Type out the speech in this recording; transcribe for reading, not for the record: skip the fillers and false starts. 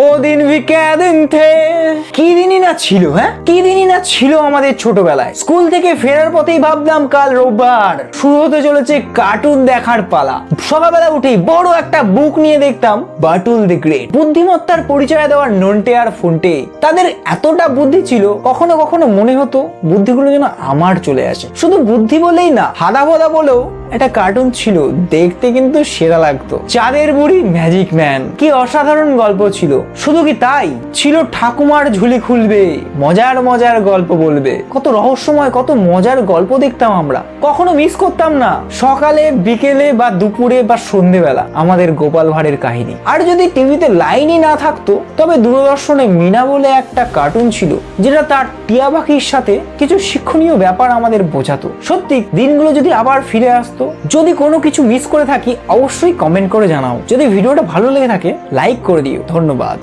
ও দিন V K দিন the. কি দিনই না ছিল, হ্যাঁ কি দিনই না ছিল আমাদের ছোটবেলায়। স্কুল থেকে ফেরার পথেই ভাবলাম কাল রোববার, শুরু হতে চলেছে কার্টুন দেখার পালা। সকালবেলা উঠেই বড় একটা বুক নিয়ে দেখতাম বাটুল দি গ্রেট। বুদ্ধিমত্তার পরিচয় দেওয়ার নন্টে আর ফন্টে, তাদের এতটা বুদ্ধি ছিল, কখনো কখনো মনে হতো বুদ্ধিগুলো যেন আমার চলে আসে। শুধু বুদ্ধি বলেই না, হাদা ভদা বলেও একটা কার্টুন ছিল, দেখতে কিন্তু সেরা লাগতো। চাঁদের বুড়ি, ম্যাজিক ম্যান, কি অসাধারণ গল্প ছিল। শুধু কি তাই, ছিল ঠাকুমার ঝুলি খুলবে, মজার মজার গল্প বলবে। কত রহস্যময়, কত মজার গল্প দেখতাম আমরা, কখনো মিস করতাম না সকালে, বিকেলে বা দুপুরে বা সন্ধেবেলা আমাদের গোপাল ভাঁড়ের কাহিনী। আর যদি টিভিতে লাইনই না থাকতো, তবে দূরদর্শনে মিনা বলে একটা কার্টুন ছিল, যেটা তার টিয়া পাখির সাথে কিছু শিক্ষণীয় ব্যাপার আমাদের বোঝাতো। সত্যি দিনগুলো যদি আবার ফিরে আসতো। যদি কোনো কিছু মিস করে থাকি, অবশ্যই কমেন্ট করে জানাও। যদি ভিডিওটা ভালো লেগে থাকে, লাইক করে দিও। ধন্যবাদ।